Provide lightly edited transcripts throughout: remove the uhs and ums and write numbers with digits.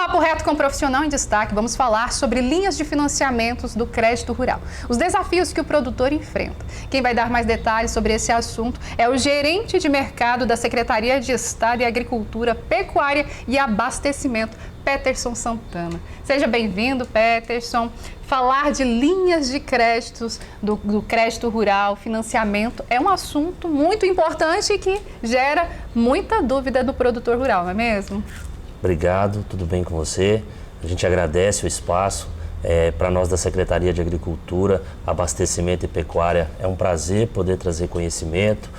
Papo Reto com o Profissional em Destaque, vamos falar sobre linhas de financiamentos do crédito rural, os desafios que o produtor enfrenta. Quem vai dar mais detalhes sobre esse assunto é o gerente de mercado da Secretaria de Estado de Agricultura, Pecuária e Abastecimento, Peterson Santana. Seja bem-vindo, Peterson. Falar de linhas de créditos, do crédito rural, financiamento, é um assunto muito importante e que gera muita dúvida do produtor rural, não é mesmo? Obrigado, tudo bem com você? A gente agradece o espaço. Para nós da Secretaria de Agricultura, Abastecimento e Pecuária, é um prazer poder trazer conhecimento,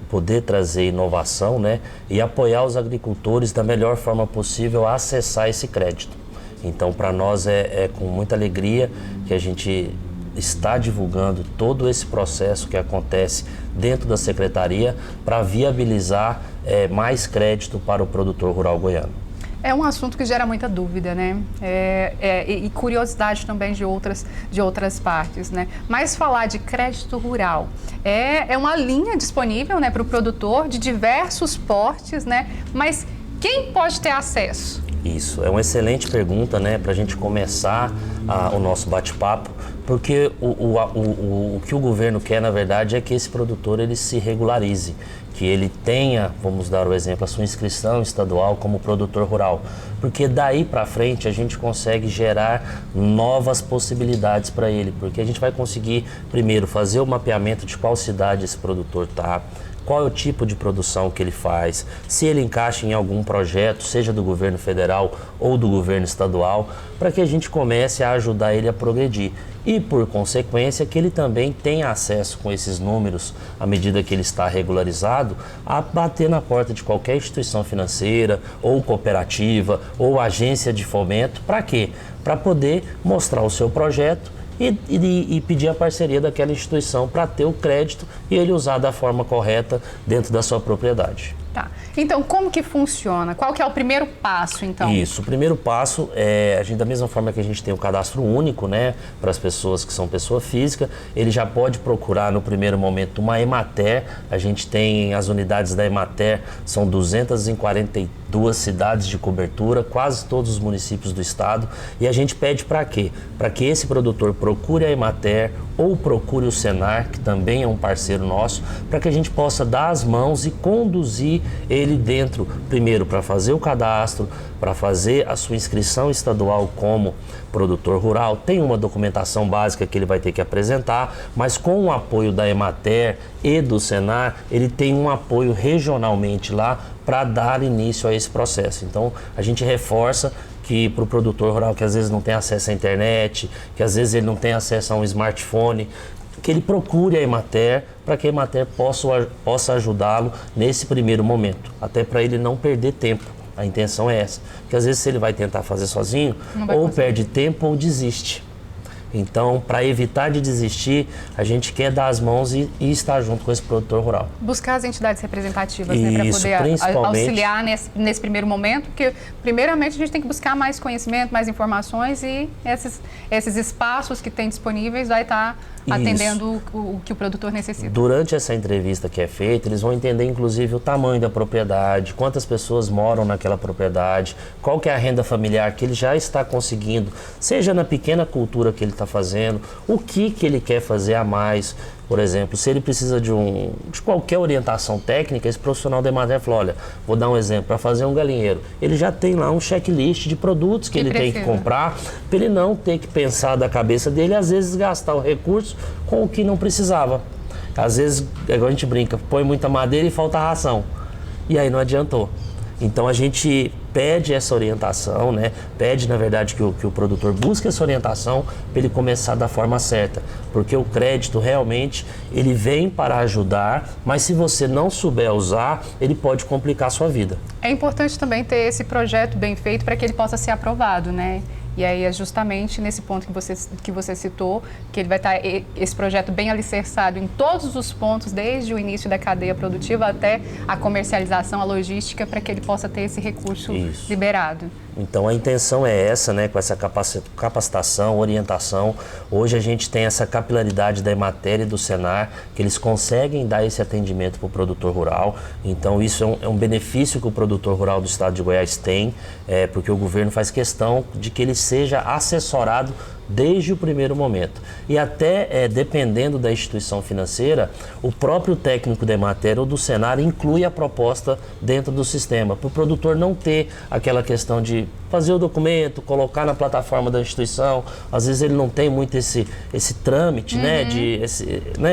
poder trazer inovação, né? E apoiar os agricultores da melhor forma possível a acessar esse crédito. Então, para nós é com muita alegria que a gente está divulgando todo esse processo que acontece dentro da Secretaria para viabilizar mais crédito para o produtor rural goiano. É um assunto que gera muita dúvida, né? E curiosidade também de outras partes, né? Mas falar de crédito rural é uma linha disponível, né, para o produtor de diversos portes, né? Mas quem pode ter acesso? Isso, é uma excelente pergunta, né, para a gente começar o nosso bate-papo, porque o que o governo quer, na verdade, é que esse produtor ele se regularize, que ele tenha, vamos dar o exemplo, a sua inscrição estadual como produtor rural, porque daí para frente a gente consegue gerar novas possibilidades para ele, porque a gente vai conseguir, primeiro, fazer o mapeamento de qual cidade esse produtor está, qual é o tipo de produção que ele faz, se ele encaixa em algum projeto, seja do governo federal ou do governo estadual, para que a gente comece a ajudar ele a progredir. E, por consequência, que ele também tenha acesso com esses números, à medida que ele está regularizado, a bater na porta de qualquer instituição financeira, ou cooperativa, ou agência de fomento. Para quê? Para poder mostrar o seu projeto e pedir a parceria daquela instituição para ter o crédito e ele usar da forma correta dentro da sua propriedade. Tá. Então, como que funciona? Qual que é o primeiro passo, então? Isso, o primeiro passo é, da mesma forma que a gente tem o cadastro único, né, para as pessoas que são pessoa física, ele já pode procurar no primeiro momento uma Emater. A gente tem as unidades da Emater, são 242 cidades de cobertura, quase todos os municípios do estado, e a gente pede para quê? Para que esse produtor procure a Emater ou procure o Senar, que também é um parceiro nosso, para que a gente possa dar as mãos e conduzir ele dentro, primeiro para fazer o cadastro, para fazer a sua inscrição estadual como produtor rural. Tem uma documentação básica que ele vai ter que apresentar, mas com o apoio da Emater e do Senar, ele tem um apoio regionalmente lá para dar início a esse processo. Então, a gente reforça que para o produtor rural que às vezes não tem acesso à internet, que às vezes ele não tem acesso a um smartphone, que ele procure a Emater para que a Emater possa ajudá-lo nesse primeiro momento, até para ele não perder tempo. A intenção é essa, porque às vezes se ele vai tentar fazer sozinho, ou perde tempo ou desiste. Então, para evitar de desistir, a gente quer dar as mãos e estar junto com esse produtor rural. Buscar as entidades representativas, né, para poder auxiliar nesse primeiro momento, porque primeiramente a gente tem que buscar mais conhecimento, mais informações e esses espaços que tem disponíveis vai estar atendendo o que o produtor necessita. Durante essa entrevista que é feita, eles vão entender inclusive o tamanho da propriedade, quantas pessoas moram naquela propriedade, qual que é a renda familiar que ele já está conseguindo, seja na pequena cultura que ele está fazendo, o que ele quer fazer a mais. Por exemplo, se ele precisa de qualquer orientação técnica, esse profissional da Emater falou, olha, vou dar um exemplo, para fazer um galinheiro, ele já tem lá um checklist de produtos que ele tem que comprar, para ele não ter que pensar da cabeça dele, às vezes gastar o recurso com o que não precisava. Às vezes, igual a gente brinca, põe muita madeira e falta ração, e aí não adiantou. Então a gente pede essa orientação, né? Pede, na verdade, que o produtor busque essa orientação para ele começar da forma certa, porque o crédito realmente ele vem para ajudar, mas se você não souber usar, ele pode complicar a sua vida. É importante também ter esse projeto bem feito para que ele possa ser aprovado, né? E aí é justamente nesse ponto que você citou, que ele vai estar esse projeto bem alicerçado em todos os pontos, desde o início da cadeia produtiva até a comercialização, a logística, para que ele possa ter esse recurso liberado. Então a intenção é essa, né, com essa capacitação, orientação. Hoje a gente tem essa capilaridade da Emater e do Senar, que eles conseguem dar esse atendimento para o produtor rural. Então isso é um benefício que o produtor rural do estado de Goiás tem, porque o governo faz questão de que ele seja assessorado desde o primeiro momento. E até, dependendo da instituição financeira, o próprio técnico da Emater ou do Senar inclui a proposta dentro do sistema, para o produtor não ter aquela questão de fazer o documento, colocar na plataforma da instituição. Às vezes ele não tem muito esse trâmite,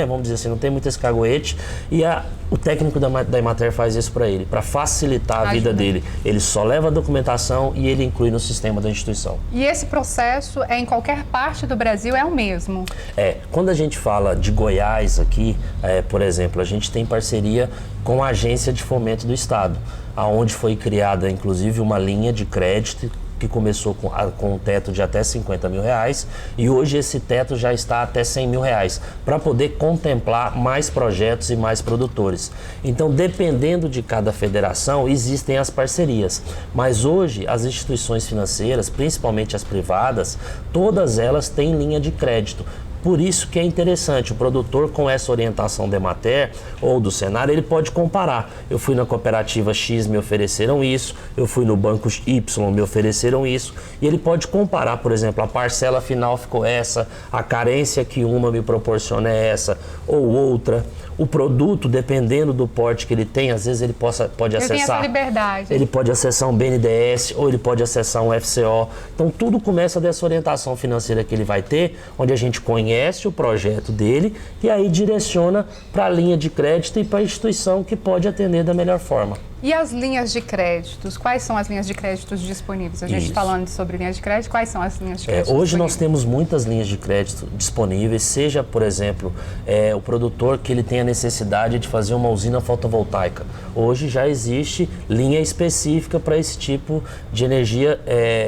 vamos dizer assim, não tem muito esse caguete, e o técnico da Emater faz isso para ele, para facilitar a vida dele. Ele só leva a documentação e ele inclui no sistema da instituição. E esse processo em qualquer parte do Brasil é o mesmo? Quando a gente fala de Goiás aqui, por exemplo, a gente tem parceria com a Agência de Fomento do Estado, aonde foi criada inclusive uma linha de crédito que começou com um teto de até R$50 mil e hoje esse teto já está até R$100 mil para poder contemplar mais projetos e mais produtores. Então, dependendo de cada federação, existem as parcerias, mas hoje as instituições financeiras, principalmente as privadas, todas elas têm linha de crédito. Por isso que é interessante, o produtor com essa orientação da Emater ou do Senar, ele pode comparar. Eu fui na cooperativa X, me ofereceram isso, eu fui no banco Y, me ofereceram isso, e ele pode comparar, por exemplo, a parcela final ficou essa, a carência que uma me proporciona é essa ou outra. O produto, dependendo do porte que ele tem, às vezes ele pode acessar... Ele tem essa liberdade. Ele pode acessar um BNDES ou ele pode acessar um FCO. Então, tudo começa dessa orientação financeira que ele vai ter, onde a gente conhece o projeto dele e aí direciona para a linha de crédito e para a instituição que pode atender da melhor forma. E as linhas de créditos? Quais são as linhas de créditos disponíveis? A gente falando sobre linhas de crédito, quais são as linhas de crédito hoje nós temos muitas linhas de crédito disponíveis, seja, por exemplo, o produtor que ele tem a necessidade de fazer uma usina fotovoltaica. Hoje já existe linha específica para esse tipo de energia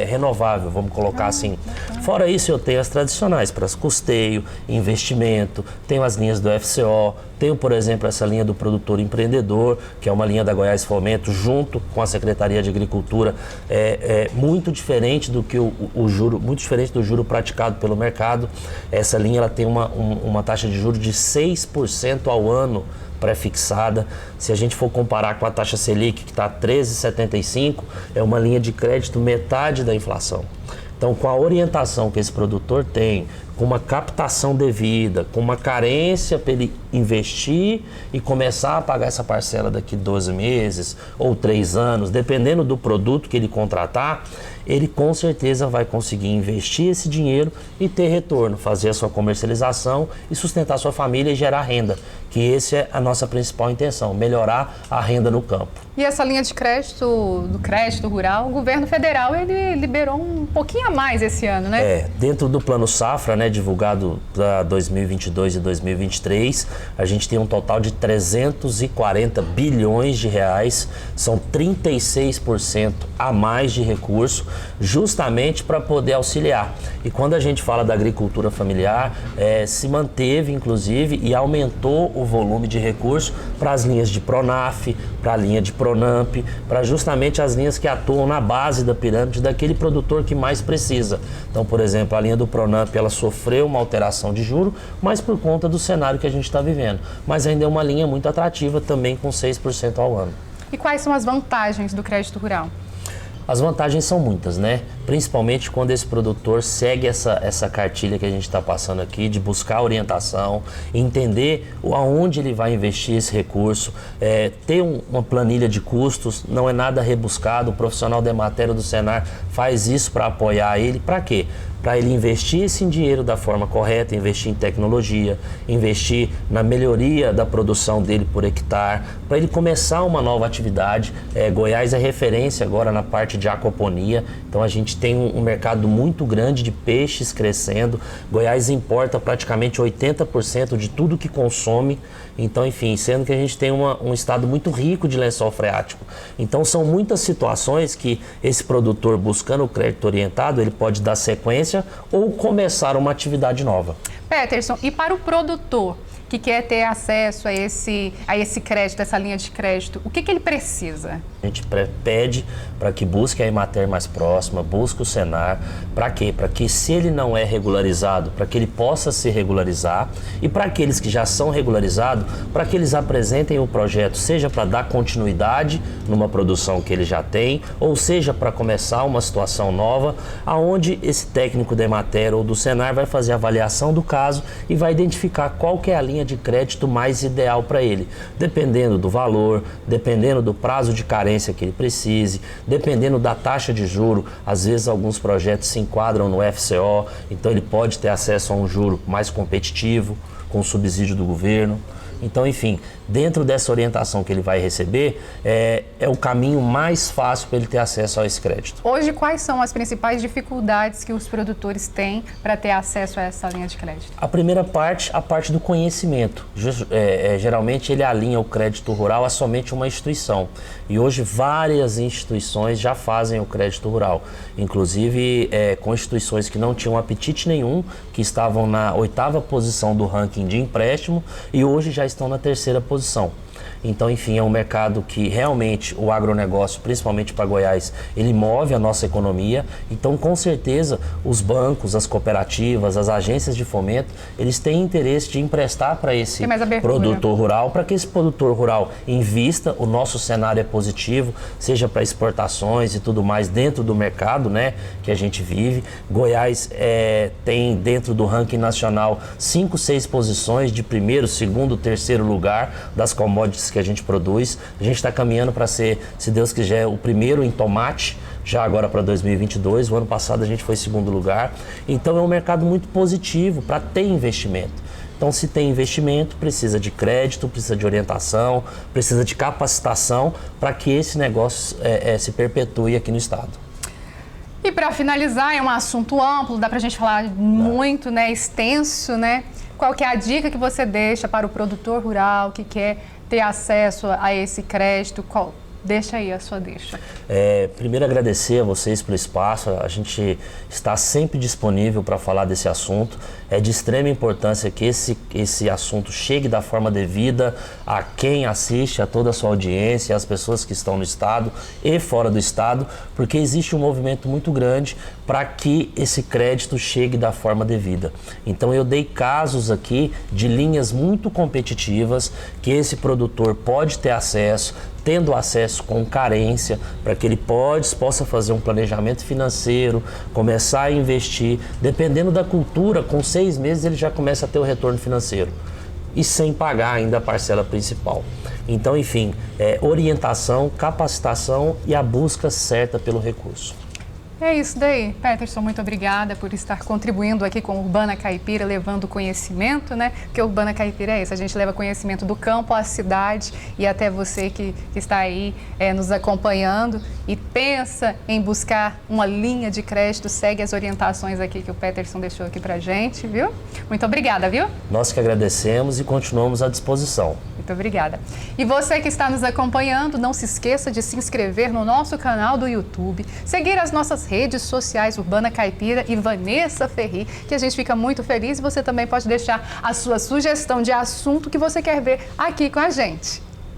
renovável, vamos colocar assim. Fora isso, eu tenho as tradicionais para custeio, investimento, tenho as linhas do FCO, tenho, por exemplo, essa linha do produtor empreendedor, que é uma linha da Goiás Fomento, junto com a Secretaria de Agricultura, muito diferente do que o juro, muito diferente do juro praticado pelo mercado. Essa linha ela tem uma taxa de juros de 6% ao ano pré-fixada. Se a gente for comparar com a taxa Selic, que está 13,75, é uma linha de crédito metade da inflação. Então, com a orientação que esse produtor tem, com uma captação devida, com uma carência para ele investir e começar a pagar essa parcela daqui 12 meses ou 3 anos, dependendo do produto que ele contratar, ele com certeza vai conseguir investir esse dinheiro e ter retorno, fazer a sua comercialização e sustentar a sua família e gerar renda, que essa é a nossa principal intenção, melhorar a renda no campo. E essa linha de crédito, do crédito rural, o governo federal ele liberou um pouquinho a mais esse ano, né? Dentro do Plano Safra, né, divulgado para 2022 e 2023, a gente tem um total de 340 bilhões de reais, são 36% a mais de recurso, justamente para poder auxiliar. E quando a gente fala da agricultura familiar, se manteve, inclusive, e aumentou o volume de recursos para as linhas de Pronaf, para a linha de Pronamp, para justamente as linhas que atuam na base da pirâmide daquele produtor que mais precisa. Então, por exemplo, a linha do Pronamp, ela sofreu uma alteração de juro, mas por conta do cenário que a gente está vivendo. Mas ainda é uma linha muito atrativa, também com 6% ao ano. E quais são as vantagens do crédito rural? As vantagens são muitas, né? Principalmente quando esse produtor segue essa cartilha que a gente está passando aqui, de buscar orientação, entender aonde ele vai investir esse recurso, ter uma planilha de custos, não é nada rebuscado, o profissional da Emater ou do Senar faz isso para apoiar ele. Para quê? Para ele investir esse dinheiro da forma correta, investir em tecnologia, investir na melhoria da produção dele por hectare, para ele começar uma nova atividade. Goiás é referência agora na parte de aquaponia, então a gente tem um mercado muito grande de peixes crescendo. Goiás importa praticamente 80% de tudo que consome, então, enfim, sendo que a gente tem um estado muito rico de lençol freático. Então, são muitas situações que esse produtor, buscando o crédito orientado, ele pode dar sequência ou começar uma atividade nova. Peterson, e para o produtor que quer ter acesso a esse crédito, essa linha de crédito, o que ele precisa? A gente pede para que busque a Emater mais próxima, busque o Senar. Para quê? Para que, se ele não é regularizado, para que ele possa se regularizar, e para aqueles que já são regularizados, para que eles apresentem o projeto, seja para dar continuidade numa produção que ele já tem, ou seja para começar uma situação nova, aonde esse técnico da Emater ou do Senar vai fazer a avaliação do caso e vai identificar qual que é a linha de crédito mais ideal para ele, dependendo do valor, dependendo do prazo de carência que ele precise, dependendo da taxa de juro. Às vezes alguns projetos se enquadram no FCO, então ele pode ter acesso a um juro mais competitivo, com subsídio do governo. Então, enfim, dentro dessa orientação que ele vai receber, é o caminho mais fácil para ele ter acesso a esse crédito. Hoje, quais são as principais dificuldades que os produtores têm para ter acesso a essa linha de crédito? A primeira parte, a parte do conhecimento. Geralmente ele alinha o crédito rural a somente uma instituição. E hoje várias instituições já fazem o crédito rural. Inclusive com instituições que não tinham apetite nenhum, que estavam na 8ª posição do ranking de empréstimo e hoje já estão na 3ª posição. Então, enfim, é um mercado que realmente o agronegócio, principalmente para Goiás, ele move a nossa economia. Então, com certeza, os bancos, as cooperativas, as agências de fomento, eles têm interesse de emprestar para esse produtor rural, para que esse produtor rural invista. O nosso cenário é positivo, seja para exportações e tudo mais dentro do mercado, né, que a gente vive. Goiás tem dentro do ranking nacional 5, 6 posições de primeiro, segundo, terceiro lugar das commodities que a gente produz. A gente está caminhando para ser, se Deus quiser, o primeiro em tomate, já agora para 2022. O ano passado a gente foi segundo lugar. Então é um mercado muito positivo para ter investimento. Então, se tem investimento, precisa de crédito, precisa de orientação, precisa de capacitação para que esse negócio se perpetue aqui no estado. E para finalizar, é um assunto amplo, dá para a gente falar muito, né, extenso, né? Qual que é a dica que você deixa para o produtor rural que quer ter acesso a esse crédito? Deixa aí a sua deixa. Primeiro, agradecer a vocês pelo espaço. A gente está sempre disponível para falar desse assunto. É de extrema importância que esse assunto chegue da forma devida a quem assiste, a toda a sua audiência, às pessoas que estão no estado e fora do estado, porque existe um movimento muito grande para que esse crédito chegue da forma devida. Então, eu dei casos aqui de linhas muito competitivas que esse produtor pode ter acesso, tendo acesso com carência, para que ele possa fazer um planejamento financeiro, começar a investir. Dependendo da cultura, com 6 meses ele já começa a ter o retorno financeiro e sem pagar ainda a parcela principal. Então, enfim, orientação, capacitação e a busca certa pelo recurso. É isso daí. Peterson, muito obrigada por estar contribuindo aqui com Urbana Caipira, levando conhecimento, né? Porque Urbana Caipira é isso, a gente leva conhecimento do campo à cidade e até você que está aí nos acompanhando e pensa em buscar uma linha de crédito, segue as orientações aqui que o Peterson deixou aqui pra gente, viu? Muito obrigada, viu? Nós que agradecemos e continuamos à disposição. Muito obrigada. E você que está nos acompanhando, não se esqueça de se inscrever no nosso canal do YouTube, seguir as nossas redes sociais Urbana Caipira e Vanessa Ferri, que a gente fica muito feliz, e você também pode deixar a sua sugestão de assunto que você quer ver aqui com a gente.